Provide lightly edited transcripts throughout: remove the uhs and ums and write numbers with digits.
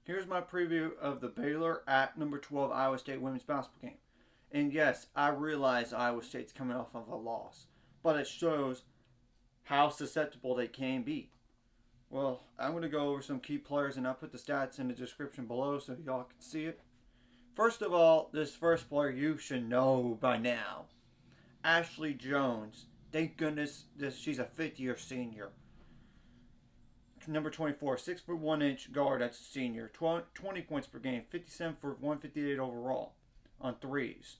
Here's my preview of the Baylor at number 12 Iowa State women's basketball game. And yes, I realize Iowa State's coming off of a loss, but it shows how susceptible they can be. Well, I'm going to go over some key players and I'll put the stats in the description below so y'all can see it. First of all, this first player you should know by now. Ashley Jones. Thank goodness she's a fifth-year senior. Number 24, 6'1" guard, that's a senior. 20 points per game, 57 for 158 overall on threes.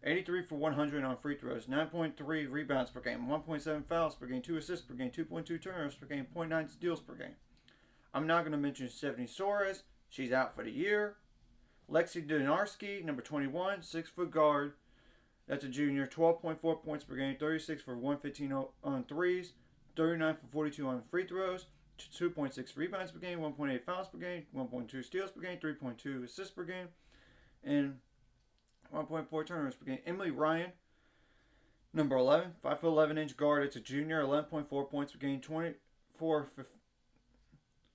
83 for 100 on free throws, 9.3 rebounds per game, 1.7 fouls per game, 2 assists per game, 2.2 turnovers per game, 0.9 steals per game. I'm not going to mention Stephanie Soares. She's out for the year. Lexi Donarski, number 21, 6-foot guard. That's a junior. 12.4 points per game, 36 for 115 on threes, 39 for 42 on free throws, 2.6 rebounds per game, 1.8 fouls per game, 1.2 steals per game, 3.2 assists per game, and 1.4 turnovers per game. Emily Ryan, number 11, 5'11" guard. It's a junior. 11.4 points per game, 24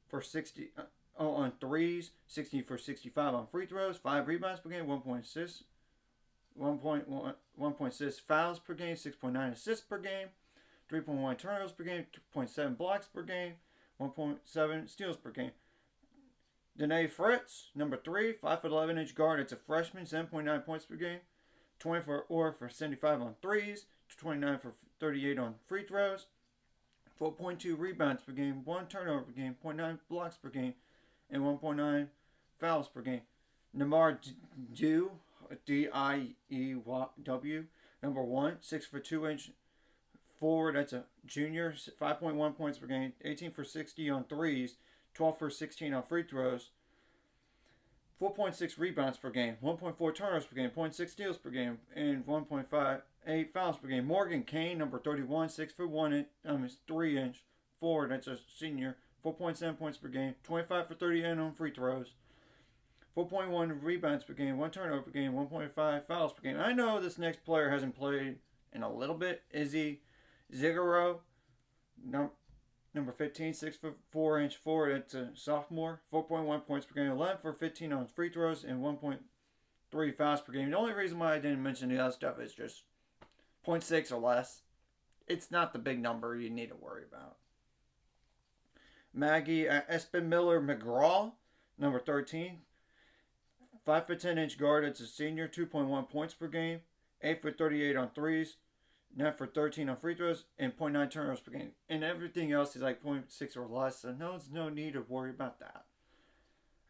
for 60 on threes, 60 for 65 on free throws, 5 rebounds per game, 1.6 fouls per game, 6.9 assists per game, 3.1 turnovers per game, 2.7 blocks per game, 1.7 steals per game. Danae Fritz, number 3, 5'11" guard. It's a freshman, 7.9 points per game, 24 for 75 on threes, 29 for 38 on free throws, 4.2 rebounds per game, 1 turnover per game, 0.9 blocks per game, and 1.9 fouls per game. Namar Dew, D-I-E-W, number 1, 6'2" forward. That's a junior, 5.1 points per game, 18 for 60 on threes, 12 for 16 on free throws, 4.6 rebounds per game, 1.4 turnovers per game, 0.6 steals per game, and 1.58 fouls per game. Morgan Kane, number 31, 6'1", 3" forward. That's a senior, 4.7 points per game, 25 for 38 on free throws, 4.1 rebounds per game, 1 turnover per game, 1.5 fouls per game. I know this next player hasn't played in a little bit. Izzy Zigaro, number 15, 6'4" forward. It's a sophomore. 4.1 points per game, 11 for 15 on free throws, and 1.3 fouls per game. The only reason why I didn't mention the other stuff is just 0.6 or less. It's not the big number you need to worry about. Maggie Espin-Miller McGraw, number 13, 5'10" guard. It's a senior, 2.1 points per game, 8 for 38 on threes, 9 for 13 on free throws, and 0.9 turnovers per game. And everything else is like 0.6 or less, so there's no need to worry about that.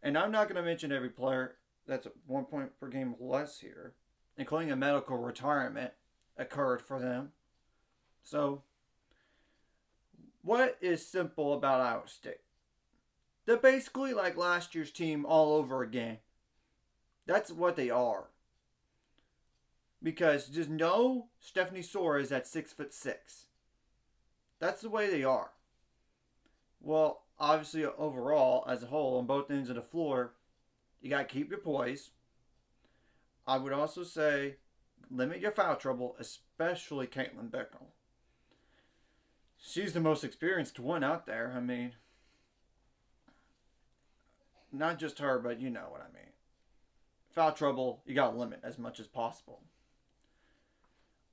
And I'm not going to mention every player that's 1 point per game less here, including a medical retirement occurred for them. So, what is simple about Iowa State? They're basically like last year's team all over again. That's what they are. Because just know Stephanie Soares at 6'6". That's the way they are. Well, obviously overall, as a whole, on both ends of the floor, you got to keep your poise. I would also say limit your foul trouble, especially Caitlin Bicknell. She's the most experienced one out there. I mean, not just her, but you know what I mean. Foul trouble, you got to limit as much as possible.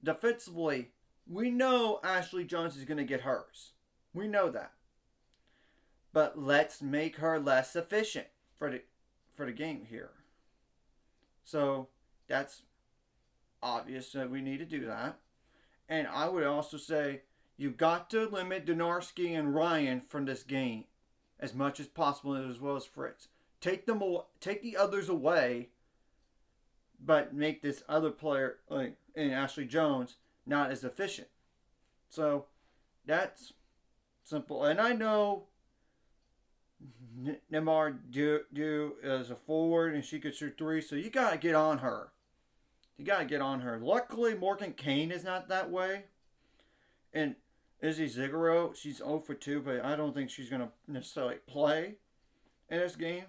Defensively, we know Ashley Jones is going to get hers. We know that. But let's make her less efficient for the game here. So that's obvious that we need to do that. And I would also say you've got to limit Donarski and Ryan from this game as much as possible, as well as Fritz. Take the others away, but make this other player, like in Ashley Jones, not as efficient. So that's simple. And I know Namar Dew is a forward and she could shoot 3, so you got to get on her. Luckily, Morgan Kane is not that way. And Izzy Zigaro, she's 0 for 2, but I don't think she's going to necessarily play in this game.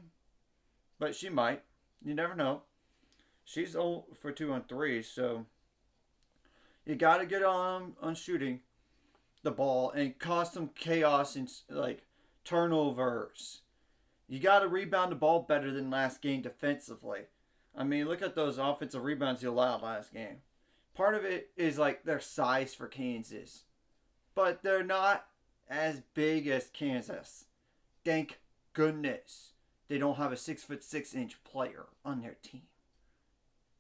But she might. You never know. She's 0 for 2 on 3, so you got to get on shooting the ball and cause some chaos and like turnovers. You got to rebound the ball better than last game defensively. I mean, look at those offensive rebounds you allowed last game. Part of it is like their size for Kansas, but they're not as big as Kansas. Thank goodness they don't have a 6'6" player on their team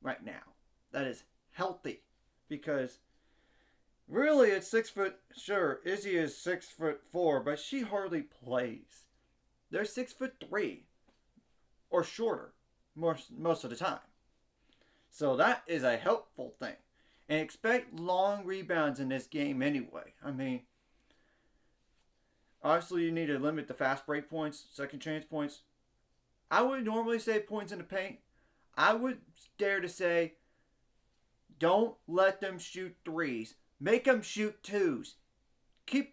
right now. That is healthy because really it's 6 foot. Sure, Izzy is 6'4", but she hardly plays. They're 6'3" or shorter most of the time. So that is a helpful thing. And expect long rebounds in this game anyway. I mean, obviously you need to limit the fast break points, second chance points. I would normally say points in the paint. I would dare to say don't let them shoot threes. Make them shoot twos. Get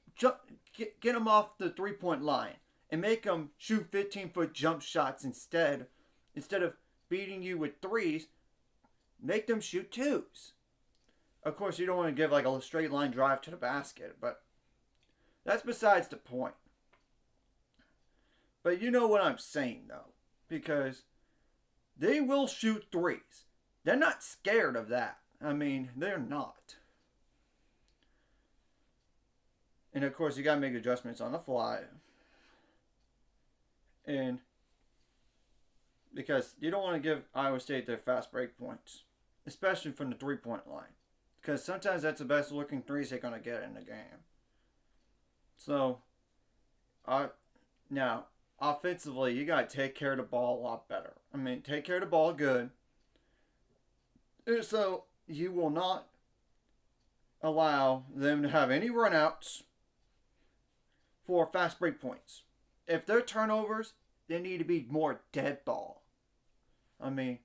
them off the 3-point line and make them shoot 15-foot jump shots instead of beating you with threes. Make them shoot twos. Of course, you don't want to give like a straight line drive to the basket, but that's besides the point. But you know what I'm saying, though, because they will shoot threes. They're not scared of that. I mean, they're not. And of course, you got to make adjustments on the fly. And because you don't want to give Iowa State their fast break points, especially from the 3-point line. Because sometimes that's the best looking threes they're going to get in the game. So, now, offensively, you got to take care of the ball a lot better. I mean, take care of the ball good. So, you will not allow them to have any runouts for fast break points. If they're turnovers, they need to be more dead ball. I mean,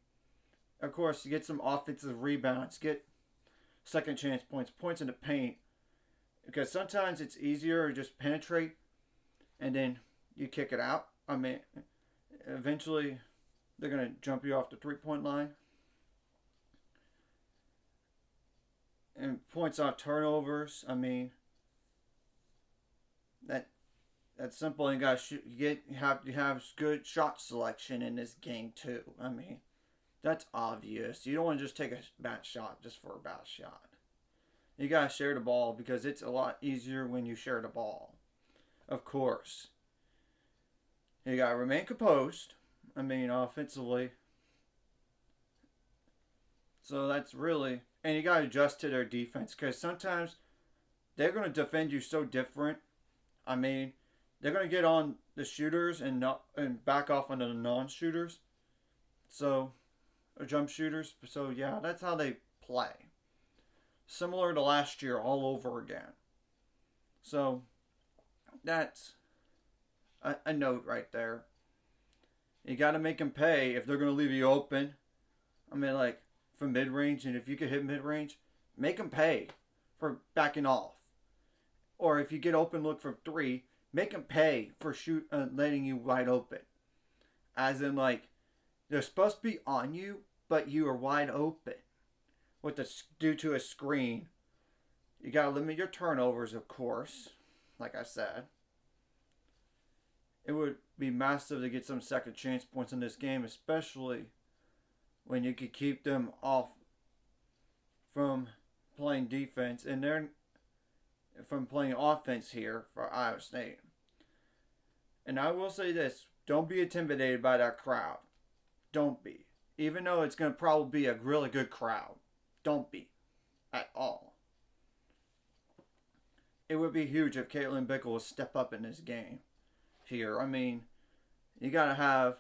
of course, you get some offensive rebounds, get second chance points, points in the paint. Because sometimes it's easier to just penetrate and then you kick it out. I mean, eventually they're going to jump you off the 3-point line. And points off turnovers. I mean, that's simple. You got to shoot. You have good shot selection in this game too. I mean, that's obvious. You don't want to just take a bad shot just for a bad shot. You got to share the ball because it's a lot easier when you share the ball. Of course. You got to remain composed. I mean, offensively. So that's really... And you got to adjust to their defense because sometimes they're going to defend you so different. I mean, they're going to get on the shooters and back off onto the non-shooters. So, or jump shooters. So, yeah, that's how they play. Similar to last year all over again. So, that's a note right there. You got to make them pay if they're going to leave you open. I mean, like, for mid-range, and if you could hit mid-range, make them pay for backing off. Or if you get open look from 3, make them pay for letting you wide open. As in, like, they're supposed to be on you, but you are wide open. Due to a screen. You got to limit your turnovers, of course. Like I said. It would be massive to get some second chance points in this game, especially when you could keep them off from playing defense and they're from playing offense here for Iowa State. And I will say this, don't be intimidated by that crowd. Don't be. Even though it's going to probably be a really good crowd. Don't be. At all. It would be huge if Caitlin Bickle would step up in this game here. I mean, you got to have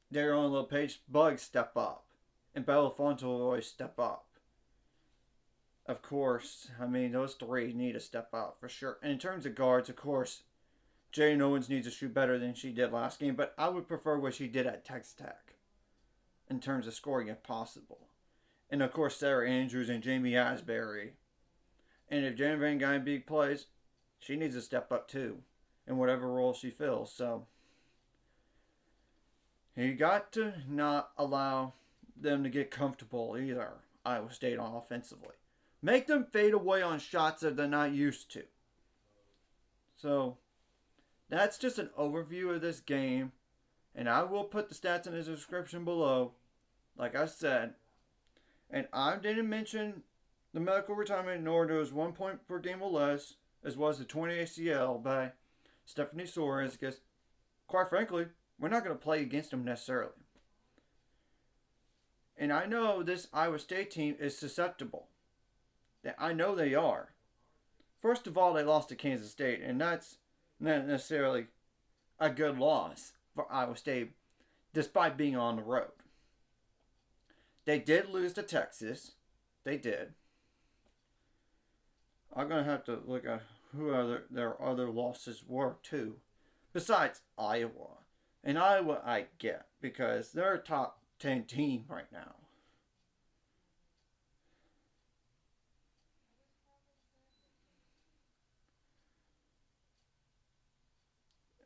their own little Paige Bug step up. And Bella Fauntleroy step up. Of course, I mean, those 3 need to step up for sure. And in terms of guards, of course, Jane Owens needs to shoot better than she did last game. But I would prefer what she did at Texas Tech. In terms of scoring if possible. And of course Sarah Andrews and Jamie Asbury. And if Jan Van Gynbeek plays, she needs to step up too. In whatever role she fills. So you got to not allow them to get comfortable either. Iowa State on offensively. Make them fade away on shots that they're not used to. So that's just an overview of this game. And I will put the stats in the description below, like I said. And I didn't mention the medical retirement, nor there was 1 point per game or less, as well as the 20 ACL by Stephanie Soares, because, quite frankly, we're not going to play against them necessarily. And I know this Iowa State team is susceptible. I know they are. First of all, they lost to Kansas State, and that's not necessarily a good loss for Iowa State, despite being on the road. They did lose to Texas. They did. I'm going to have to look at who their other losses were, too. Besides Iowa. And Iowa I get, because they're a top 10 team right now.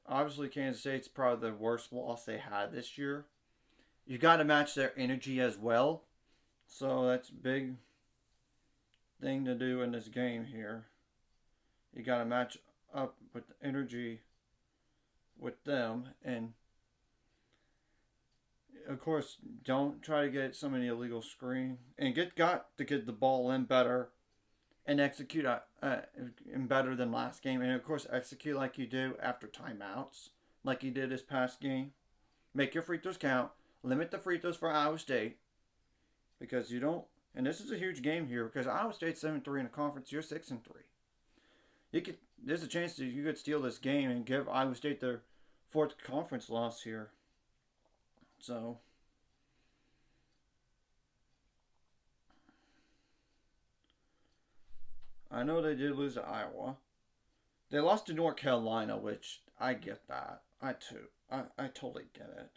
Obviously, Kansas State's probably the worst loss they had this year. You got to match their energy as well. So that's a big thing to do in this game here. You got to match up with the energy with them. And, of course, don't try to get so many illegal screen. And got to get the ball in better and execute in better than last game. And, of course, execute like you do after timeouts, like you did this past game. Make your free throws count. Limit the free throws for Iowa State, because you don't. And this is a huge game here, because Iowa State's 7-3 in the conference. You're 6-3. There's a chance that you could steal this game and give Iowa State their 4th conference loss here. So I know they did lose to Iowa. They lost to North Carolina, which I get that. I totally get it.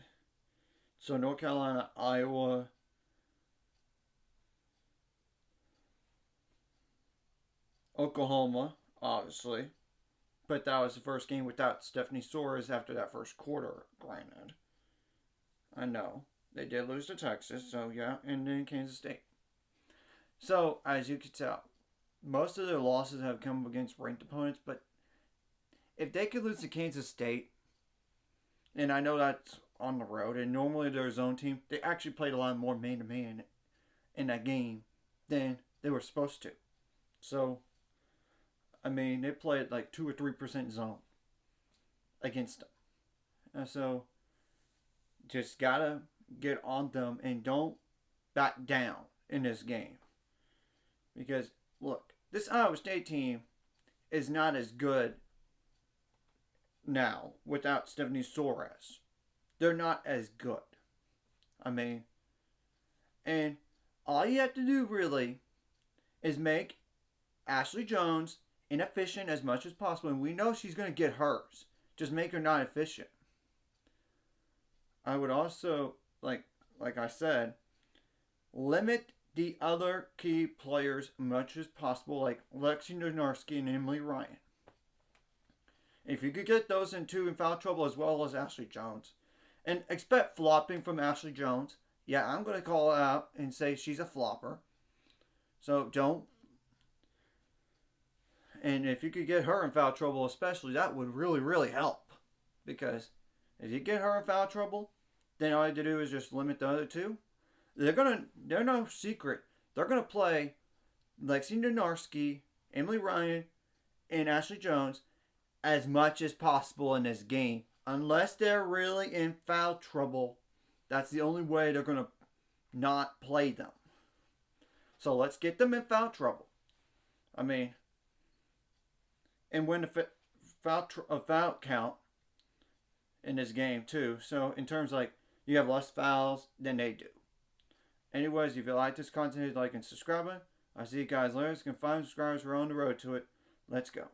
So North Carolina, Iowa, Oklahoma, obviously. But that was the first game without Stephanie Soares after that first quarter, granted. I know. They did lose to Texas, so yeah, and then Kansas State. So, as you can tell, most of their losses have come against ranked opponents, but if they could lose to Kansas State, and I know that's on the road, and normally their zone team, they actually played a lot more man-to-man in that game than they were supposed to. So, I mean, they played like 2 or 3% zone against them. And so, just gotta get on them and don't back down in this game. Because, look, this Iowa State team is not as good now without Stephanie Soares. They're not as good. I mean, and all you have to do really is make Ashley Jones inefficient as much as possible. And we know she's going to get hers. Just make her not efficient. I would also, like I said, limit the other key players as much as possible, like Lexi Donarski and Emily Ryan. If you could get those in foul trouble as well as Ashley Jones. And expect flopping from Ashley Jones. Yeah, I'm going to call her out and say she's a flopper. So don't. And if you could get her in foul trouble especially, that would really, really help. Because if you get her in foul trouble, then all you have to do is just limit the other two. They're no secret. They're going to play Lexi Donarski, Emily Ryan, and Ashley Jones as much as possible in this game. Unless they're really in foul trouble, that's the only way they're going to not play them. So let's get them in foul trouble. I mean, and win the foul count in this game too. So in terms of like, you have less fouls than they do. Anyways, if you like this content, like and subscribe. I'll see you guys later. You can find subscribers. We're on the road to it. Let's go.